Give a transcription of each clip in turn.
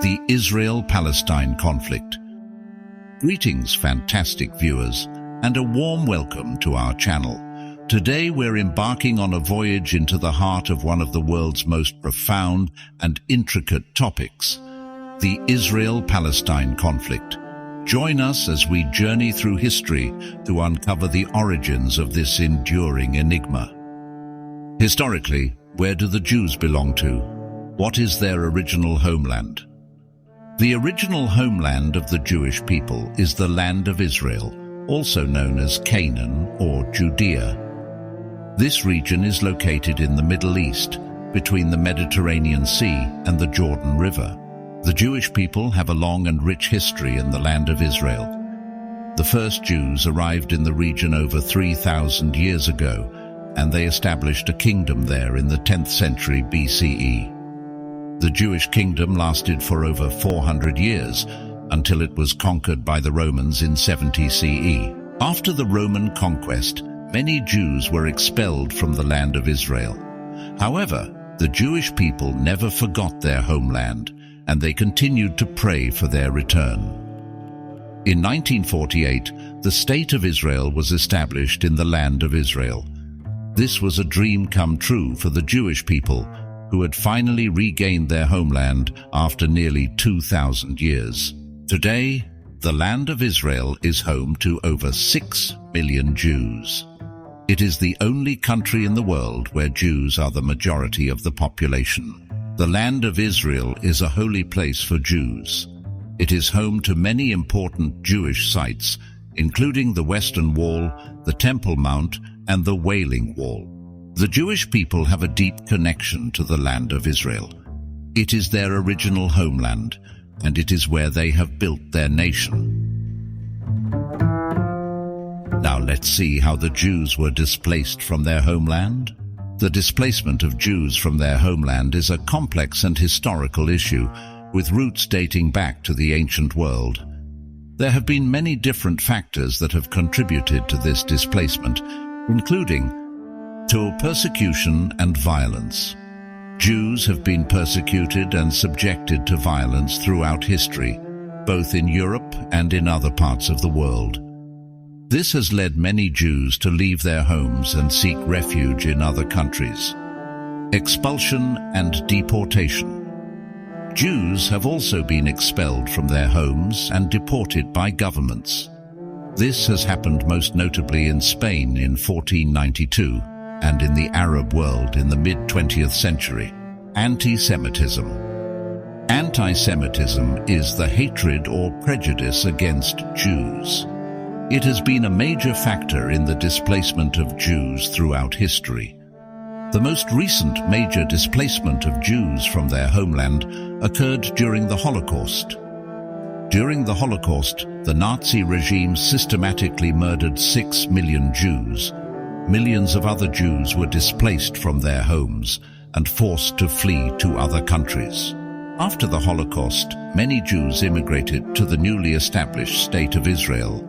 the Israel-Palestine conflict. Greetings, fantastic viewers, and a warm welcome to our channel. Today we're embarking on a voyage into the heart of one of the world's most profound and intricate topics, the Israel-Palestine conflict. Join us as we journey through history to uncover the origins of this enduring enigma. Historically, where do the Jews belong to? What is their original homeland? The original homeland of the Jewish people is the land of Israel, also known as Canaan or Judea. This region is located in the Middle East, between the Mediterranean Sea and the Jordan River. The Jewish people have a long and rich history in the land of Israel. The first Jews arrived in the region over 3,000 years ago, and they established a kingdom there in the 10th century BCE. The Jewish kingdom lasted for over 400 years, until it was conquered by the Romans in 70 CE. After the Roman conquest, many Jews were expelled from the land of Israel. However, the Jewish people never forgot their homeland, and they continued to pray for their return. In 1948, the State of Israel was established in the land of Israel. This was a dream come true for the Jewish people, who had finally regained their homeland after nearly 2,000 years. Today, the land of Israel is home to over 6 million Jews. It is the only country in the world where Jews are the majority of the population. The land of Israel is a holy place for Jews. It is home to many important Jewish sites, including the Western Wall, the Temple Mount, and the Wailing Wall. The Jewish people have a deep connection to the land of Israel. It is their original homeland, and it is where they have built their nation. Now let's see how the Jews were displaced from their homeland. The displacement of Jews from their homeland is a complex and historical issue, with roots dating back to the ancient world. There have been many different factors that have contributed to this displacement, including persecution and violence. Jews have been persecuted and subjected to violence throughout history, both in Europe and in other parts of the world. This has led many Jews to leave their homes and seek refuge in other countries. Expulsion and deportation. Jews have also been expelled from their homes and deported by governments. This has happened most notably in Spain in 1492 and in the Arab world in the mid-20th century. Anti-Semitism. Anti-Semitism is the hatred or prejudice against Jews. It has been a major factor in the displacement of Jews throughout history. The most recent major displacement of Jews from their homeland occurred during the Holocaust. During the Holocaust, the Nazi regime systematically murdered 6 million Jews. Millions of other Jews were displaced from their homes and forced to flee to other countries. After the Holocaust, many Jews immigrated to the newly established State of Israel.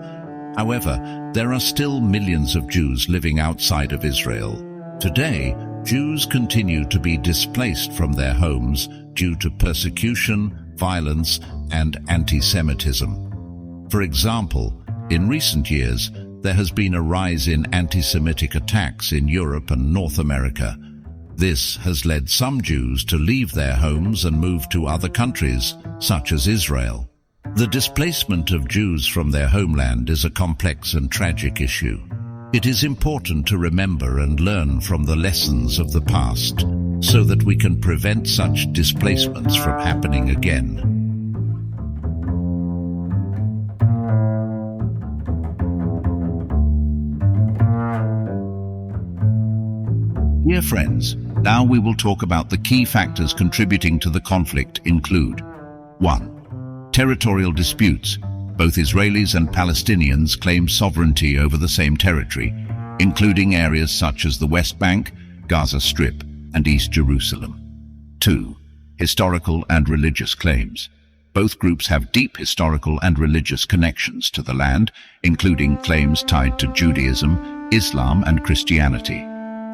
However, there are still millions of Jews living outside of Israel. Today, Jews continue to be displaced from their homes due to persecution, violence, and anti-Semitism. For example, in recent years, there has been a rise in anti-Semitic attacks in Europe and North America. This has led some Jews to leave their homes and move to other countries, such as Israel. The displacement of Jews from their homeland is a complex and tragic issue. It is important to remember and learn from the lessons of the past, so that we can prevent such displacements from happening again. Dear friends, now we will talk about the key factors contributing to the conflict include 1. Territorial disputes. Both Israelis and Palestinians claim sovereignty over the same territory, including areas such as the West Bank, Gaza Strip, and East Jerusalem. 2. Historical and religious claims. Both groups have deep historical and religious connections to the land, including claims tied to Judaism, Islam, and Christianity.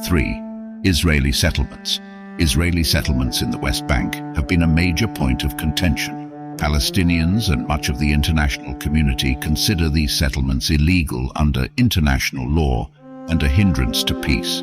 3. Israeli settlements. Israeli settlements in the West Bank have been a major point of contention. Palestinians and much of the international community consider these settlements illegal under international law and a hindrance to peace.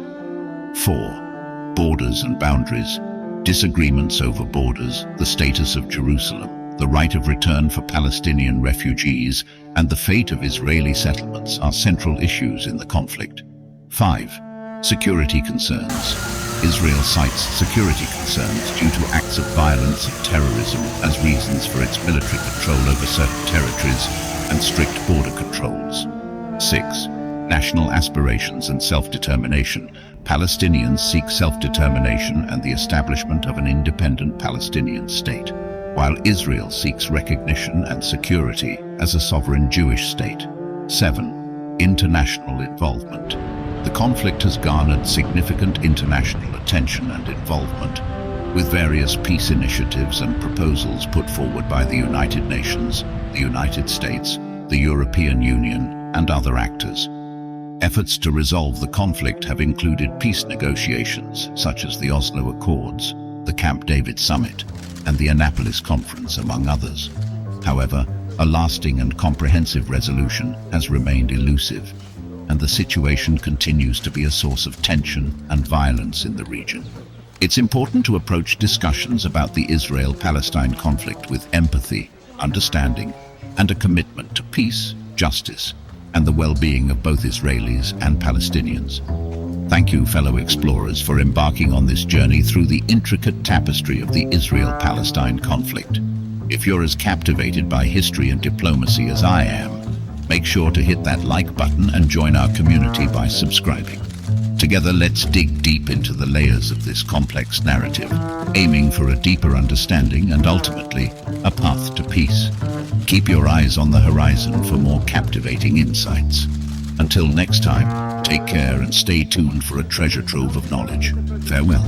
4. Borders and boundaries. Disagreements over borders, the status of Jerusalem, the right of return for Palestinian refugees, and the fate of Israeli settlements are central issues in the conflict. 5. Security concerns. Israel cites security concerns due to acts of violence and terrorism as reasons for its military control over certain territories and strict border controls. 6. National aspirations and self-determination. Palestinians seek self-determination and the establishment of an independent Palestinian state, while Israel seeks recognition and security as a sovereign Jewish state. 7. International involvement. The conflict has garnered significant international attention and involvement, with various peace initiatives and proposals put forward by the United Nations, the United States, the European Union, and other actors. Efforts to resolve the conflict have included peace negotiations such as the Oslo Accords, the Camp David Summit, and the Annapolis Conference, among others. However, a lasting and comprehensive resolution has remained elusive, and the situation continues to be a source of tension and violence in the region. It's important to approach discussions about the Israel-Palestine conflict with empathy, understanding, and a commitment to peace, justice, and the well-being of both Israelis and Palestinians. Thank you, fellow explorers, for embarking on this journey through the intricate tapestry of the Israel-Palestine conflict. If you're as captivated by history and diplomacy as I am, make sure to hit that like button and join our community by subscribing. Together, let's dig deep into the layers of this complex narrative, aiming for a deeper understanding and ultimately a path to peace. Keep your eyes on the horizon for more captivating insights. Until next time, take care and stay tuned for a treasure trove of knowledge. Farewell.